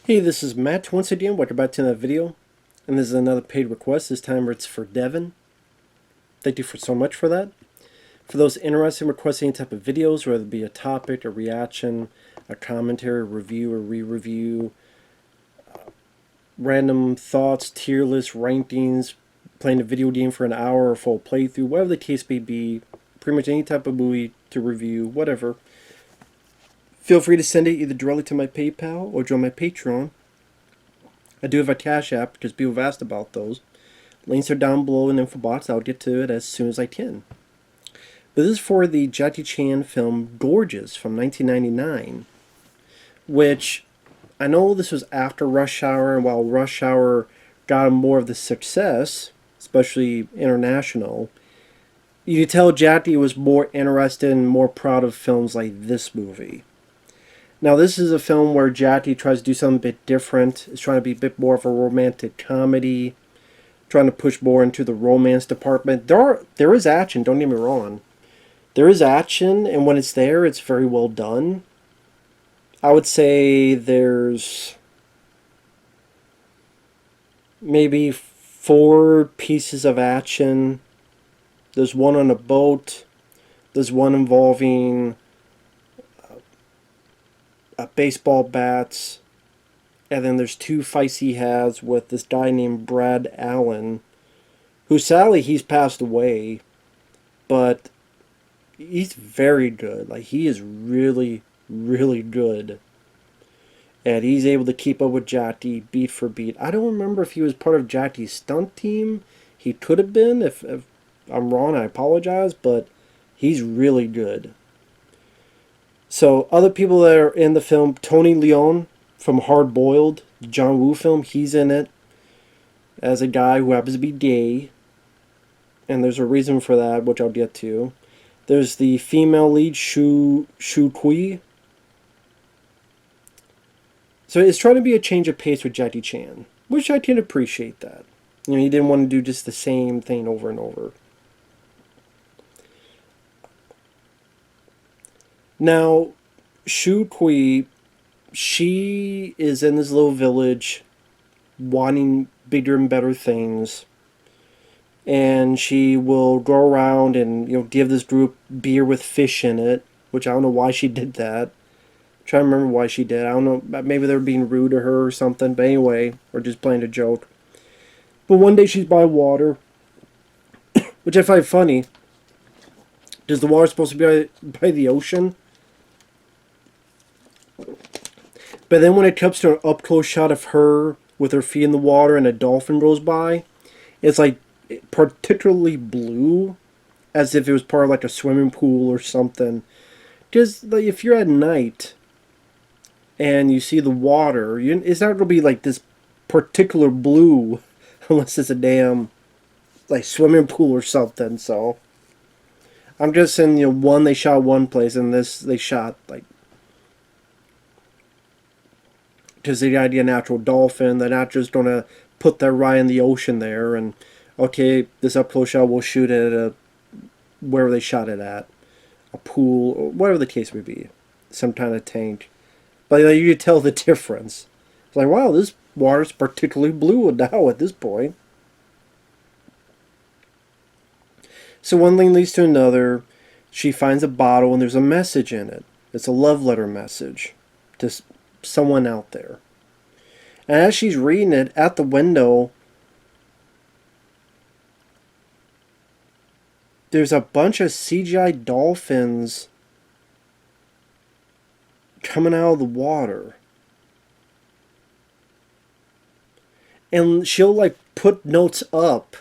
Hey, this is Matt once again. Welcome back to another video. And this is another paid request. This time it's for Devon. Thank you so much for that. For those interested in requesting any type of videos, whether it be a topic, a reaction, a commentary, a review, or re-review, random thoughts, tier lists, rankings, playing a video game for an hour or full playthrough, whatever the case may be, pretty much any type of movie to review, whatever. Feel free to send it either directly to my PayPal or join my Patreon. I do have a CashApp because people have asked about those. Links are down below in the info box. I'll get to it as soon as I can. But this is for the Jackie Chan film Gorgeous from 1999, which I know this was after Rush Hour, and while Rush Hour got more of the success, especially international, you could tell Jackie was more interested and more proud of films like this movie. Now, this is a film where Jackie tries to do something a bit different. It's trying to be a bit more of a romantic comedy, trying to push more into the romance department. There is action, don't get me wrong. There is action, and when it's there, it's very well done. I would say there's maybe 4 pieces of action. There's one on a boat. There's one involving baseball bats, and then there's 2 fights he has with this guy named Brad Allen, who sadly he's passed away, but he's very good. Like, he is really, really good, and he's able to keep up with Jackie beat for beat. I don't remember if he was part of Jackie's stunt team. He could have been. If I'm wrong, I apologize, but he's really good. So, other people that are in the film, Tony Leung from Hard Boiled, the John Woo film, he's in it as a guy who happens to be gay. And there's a reason for that, which I'll get to. There's the female lead, Shu Qi. So it's trying to be a change of pace with Jackie Chan, which I can appreciate that. You know, he didn't want to do just the same thing over and over. Now, Shu Qi, she is in this little village wanting bigger and better things. And she will go around and, give this group beer with fish in it, which I don't know why she did that. I'm trying to remember why she did. I don't know, maybe they were being rude to her or something, but anyway, or just playing a joke. But one day she's by water, which I find funny. Is the water supposed to be by the ocean? But then when it comes to an up-close shot of her with her feet in the water and a dolphin goes by, it's like particularly blue, as if it was part of like a swimming pool or something. Because like, if you're at night and you see the water, it's not going to be like this particular blue unless it's a damn like swimming pool or something. So I'm just saying, one they shot one place and this they shot like, because they got a natural dolphin. They're not just going to put that right in the ocean there and, okay, this up close shot we'll shoot it at wherever they shot it at, a pool or whatever the case may be, some kind of tank. But you could tell the difference. It's like, wow, this water's particularly blue now at this point. So one thing leads to another. She finds a bottle and there's a message in it. It's a love letter message to someone out there. And as she's reading it at the window, there's a bunch of CGI dolphins coming out of the water. And she'll like put notes up.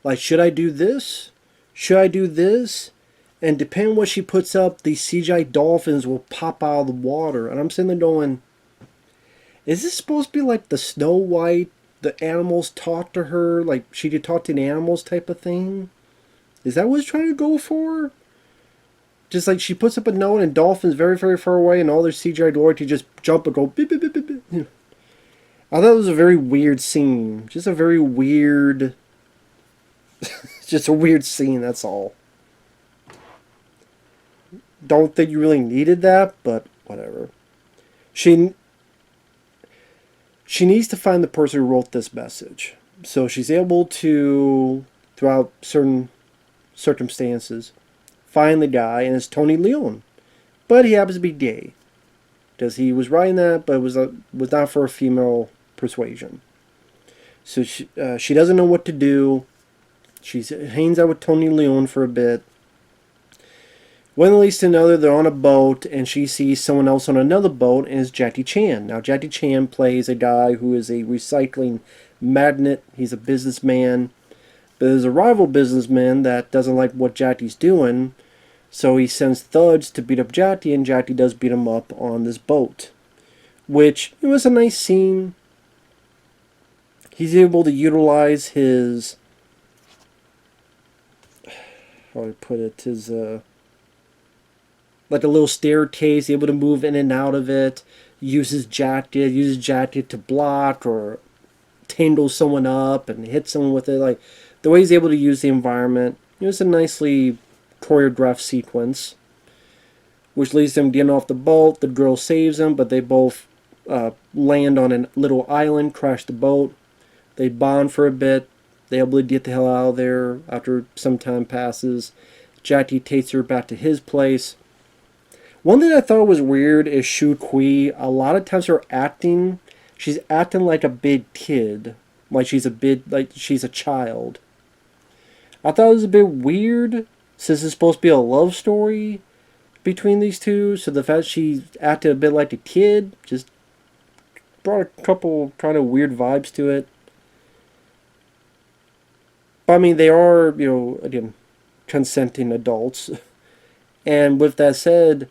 Like, should I do this? Should I do this? And depending on what she puts up, these CGI dolphins will pop out of the water. And I'm sitting there going, is this supposed to be like the Snow White, the animals talk to her, like she could talk to the animals type of thing? Is that what it's trying to go for? Just like she puts up a note and dolphins very, very far away and all their CGI glory to just jump and go beep, beep, beep, beep, beep. I thought it was a very weird scene. Just a very weird... just a weird scene, that's all. Don't think you really needed that, but whatever. She she needs to find the person who wrote this message. So she's able to, throughout certain circumstances, find the guy, and it's Tony Leung. But he happens to be gay. Because he was writing that, but it was not for a female persuasion. So she doesn't know what to do. She hangs out with Tony Leung for a bit. One leads to another, they're on a boat, and she sees someone else on another boat, and it's Jackie Chan. Now, Jackie Chan plays a guy who is a recycling magnate. He's a businessman. But there's a rival businessman that doesn't like what Jackie's doing, so he sends thugs to beat up Jackie, and Jackie does beat him up on this boat. Which, it was a nice scene. He's able to utilize his... how do I put it? His, like a little staircase, able to move in and out of it. Uses jacket to block or tangle someone up and hit someone with it. Like, the way he's able to use the environment. It was a nicely choreographed sequence, which leads them getting off the boat. The girl saves them, but they both land on a little island, crash the boat. They bond for a bit. They're able to get the hell out of there after some time passes. Jackie takes her back to his place. One thing I thought was weird is Shu Qi. A lot of times her acting, she's acting like a big kid. Like she's a child. I thought it was a bit weird, since it's supposed to be a love story between these two. So the fact she acted a bit like a kid just brought a couple kind of weird vibes to it. But I mean, they are, again, consenting adults. And with that said,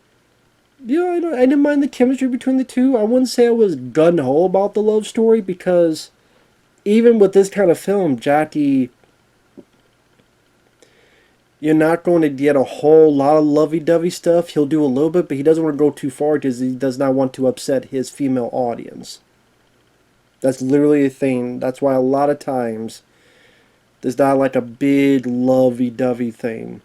I didn't mind the chemistry between the two. I wouldn't say I was gung-ho about the love story, because even with this kind of film, Jackie, you're not going to get a whole lot of lovey-dovey stuff. He'll do a little bit, but he doesn't want to go too far because he does not want to upset his female audience. That's literally a thing. That's why a lot of times there's not like a big lovey-dovey thing.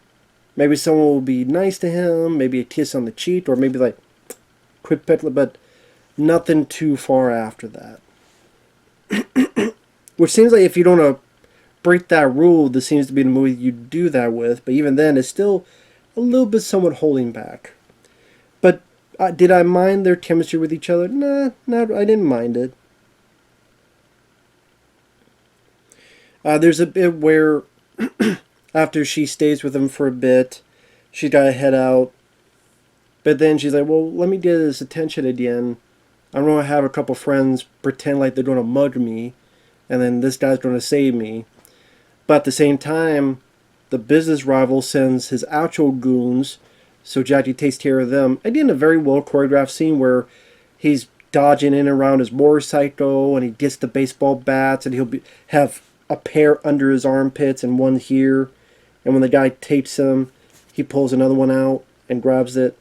Maybe someone will be nice to him, maybe a kiss on the cheek, or maybe like quick pet, but nothing too far after that. Which seems like if you don't break that rule, this seems to be the movie you do that with. But even then, it's still a little bit somewhat holding back. But did I mind their chemistry with each other? Nah, I didn't mind it. There's a bit where after she stays with him for a bit, she's got to head out. But then she's like, well, let me get his attention again. I'm going to have a couple friends pretend like they're going to mug me, and then this guy's going to save me. But at the same time, the business rival sends his actual goons, so Jackie takes care of them. Again, a very well choreographed scene where he's dodging in and around his motorcycle, and he gets the baseball bats, and he'll have a pair under his armpits and one here. And when the guy tapes him, he pulls another one out and grabs it.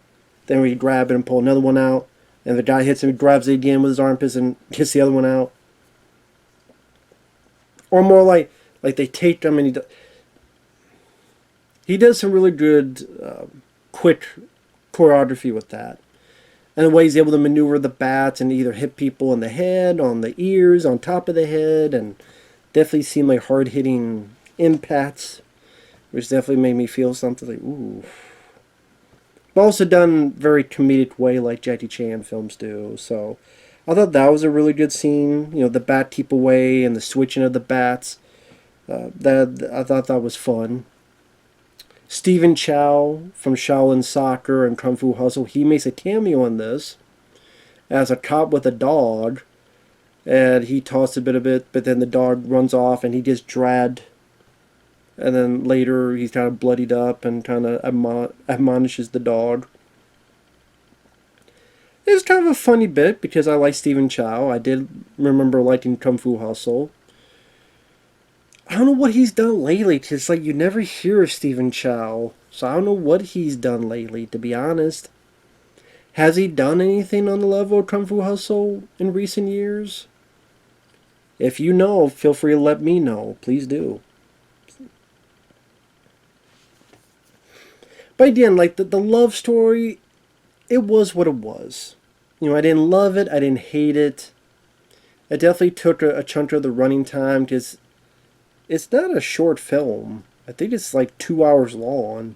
Then we grab it and pull another one out. And the guy hits him, he grabs it again with his armpits and gets the other one out. Or more like they taped him and he does some really good, quick choreography with that. And the way he's able to maneuver the bats and either hit people in the head, on the ears, on top of the head, and definitely seem like hard-hitting impacts, which definitely made me feel something like, ooh. But also done very comedic way like Jackie Chan films do. So I thought that was a really good scene. The bat keep away and the switching of the bats. That I thought that was fun. Stephen Chow from Shaolin Soccer and Kung Fu Hustle, he makes a cameo in this as a cop with a dog. And he tossed a bit, but then the dog runs off and he gets dragged. And then later he's kind of bloodied up and kind of admonishes the dog. It was kind of a funny bit because I like Stephen Chow. I did remember liking Kung Fu Hustle. I don't know what he's done lately, because you never hear of Stephen Chow. So I don't know what he's done lately, to be honest. Has he done anything on the level of Kung Fu Hustle in recent years? If you know, feel free to let me know. Please do. But again, the love story, it was what it was. I didn't love it. I didn't hate it. It definitely took a chunk of the running time because it's not a short film. I think it's like 2 hours long.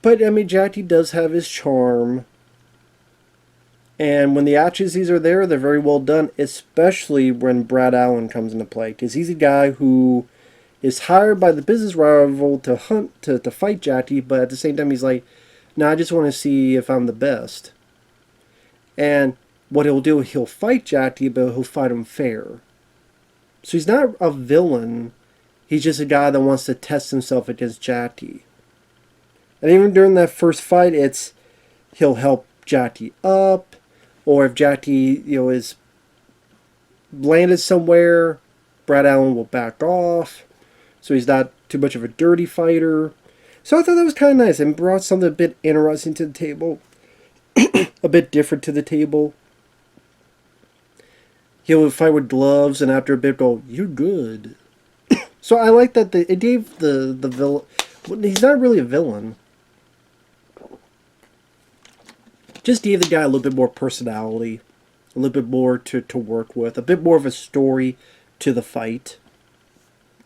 But I mean, Jackie does have his charm. And when the actresses are there, they're very well done, especially when Brad Allen comes into play. Because he's a guy who is hired by the business rival to to fight Jackie, but at the same time, he's like, no, I just want to see if I'm the best. And what he'll do, he'll fight Jackie, but he'll fight him fair. So he's not a villain. He's just a guy that wants to test himself against Jackie. And even during that first fight, he'll help Jackie up, or if Jackie is landed somewhere, Brad Allen will back off, so he's not too much of a dirty fighter. So I thought that was kind of nice and brought something a bit interesting to the table, a bit different to the table. He'll fight with gloves, and after a bit, go, "You're good." So I like that it gave the villain. He's not really a villain. Just gave the guy a little bit more personality, a little bit more to work with, a bit more of a story to the fight,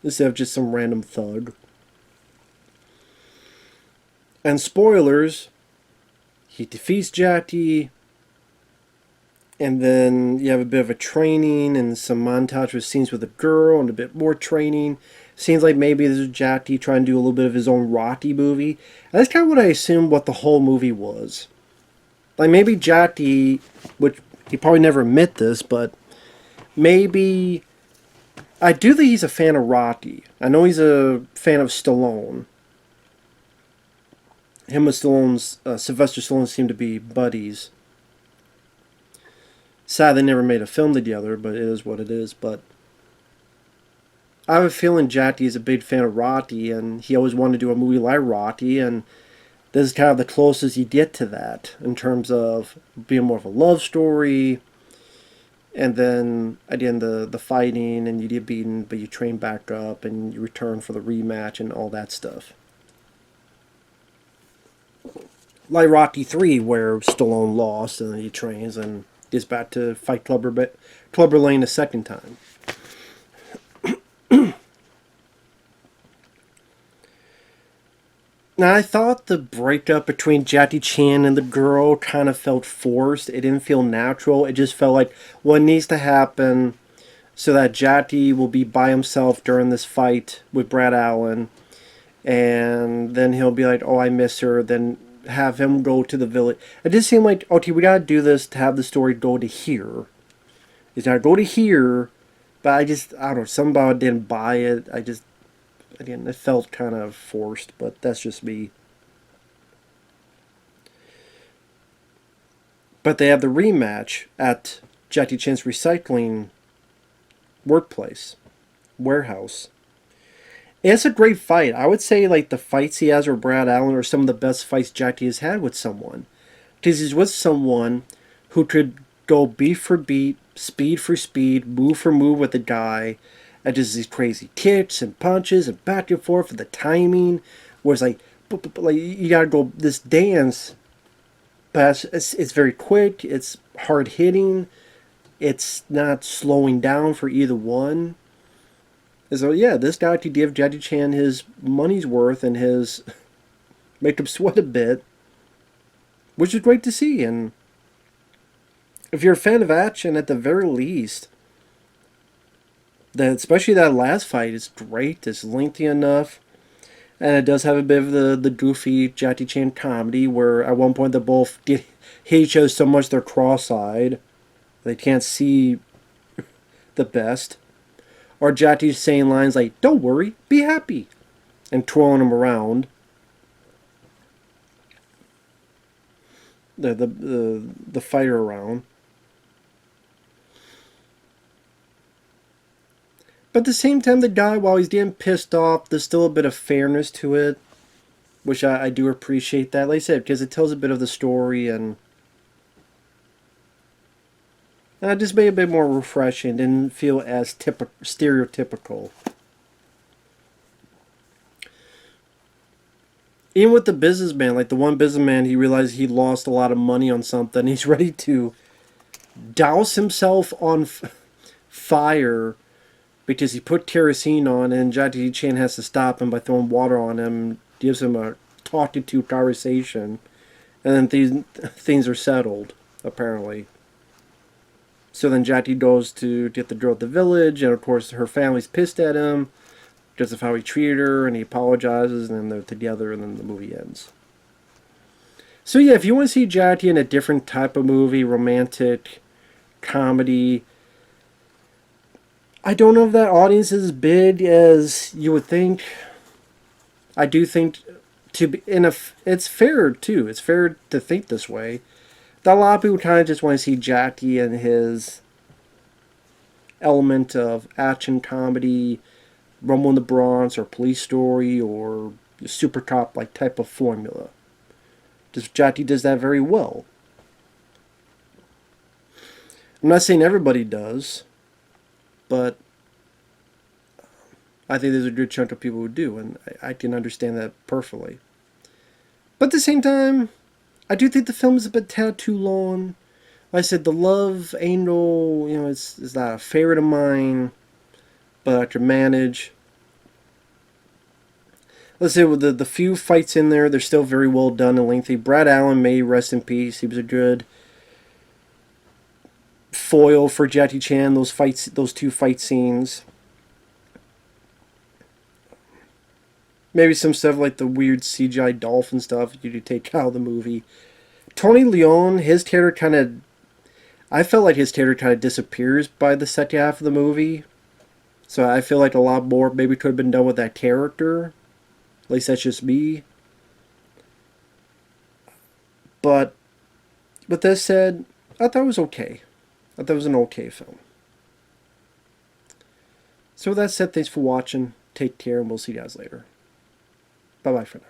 instead of just some random thug. And spoilers, he defeats Jackie, and then you have a bit of a training and some montage with scenes with a girl and a bit more training. Seems like maybe this is Jackie trying to do a little bit of his own Rocky movie. And that's kind of what I assumed what the whole movie was. Like maybe Jackie, which he probably never admit this, but maybe I do think he's a fan of Rocky. I know he's a fan of Stallone. Him and Sylvester Stallone seem to be buddies. Sad they never made a film together, but it is what it is. But I have a feeling Jackie is a big fan of Rocky, and he always wanted to do a movie like Rocky, and this is kind of the closest you get to that in terms of being more of a love story. And then at the end, the fighting, and you get beaten, but you train back up, and you return for the rematch, and all that stuff. Like Rocky 3, where Stallone lost, and then he trains and gets back to fight Clubber Lang a second time. Now, I thought the breakup between Jackie Chan and the girl kind of felt forced. It didn't feel natural. It just felt like what needs to happen so that Jackie will be by himself during this fight with Brad Allen. And then he'll be like, oh, I miss her. Then have him go to the village. It just seemed like, okay, we got to do this to have the story go to here. It's got to go to here. But I don't know, somehow I didn't buy it. Again, it felt kind of forced, but that's just me. But they have the rematch at Jackie Chan's recycling warehouse. It's a great fight. I would say like the fights he has with Brad Allen are some of the best fights Jackie has had with someone. Because he's with someone who could go beat for beat, speed for speed, move for move with the guy. And just these crazy kicks and punches and back and forth with the timing. Where it's like you gotta go this dance. But it's very quick. It's hard hitting. It's not slowing down for either one. And so yeah, this guy could give Jackie Chan his money's worth and make him sweat a bit, which is great to see. And if you're a fan of action, at the very least, especially that last fight is great. It's lengthy enough, and it does have a bit of the goofy Jackie Chan comedy where at one point they both hate each other so much they're cross-eyed, they can't see the best. Or Jackie's saying lines like, "Don't worry, be happy," and twirling him around. The fighter around. But at the same time, the guy, while he's getting pissed off, there's still a bit of fairness to it, which I do appreciate that. Like I said, because it tells a bit of the story, and it just made it a bit more refreshing. Didn't feel as stereotypical. Even with the businessman, like the one businessman, he realized he lost a lot of money on something. He's ready to douse himself on fire because he put kerosene on, and Jackie Chan has to stop him by throwing water on him, gives him a talking to conversation, and then things are settled, apparently. So then Jackie goes to get the girl at the village, and of course her family's pissed at him because of how he treated her, and he apologizes, and then they're together, and then the movie ends. So yeah, if you want to see Jackie in a different type of movie, romantic, comedy, I don't know if that audience is as big as you would think. I do think to be it's fair too. It's fair to think this way. That a lot of people kind of just want to see Jackie and his element of action comedy, Rumble in the Bronx, or Police Story, or Super Cop like type of formula. Just Jackie does that very well. I'm not saying everybody does, but I think there's a good chunk of people who do, and I can understand that perfectly. But at the same time, I do think the film is a bit tad too long. Like I said, the love angle, is not a favorite of mine, but I can manage. Let's say with the few fights in there, they're still very well done and lengthy. Brad Allen, may rest in peace. He was a good foil for Jackie Chan. Those two fight scenes. Maybe some stuff like the weird CGI dolphin stuff you could take out of the movie. Tony Leung, his character kind of... I felt like his character kind of disappears by the second half of the movie. So I feel like a lot more maybe could have been done with that character. At least that's just me. But with that said, I thought it was okay. I thought it was an okay film. So with that said, thanks for watching. Take care, and we'll see you guys later. Bye-bye for now.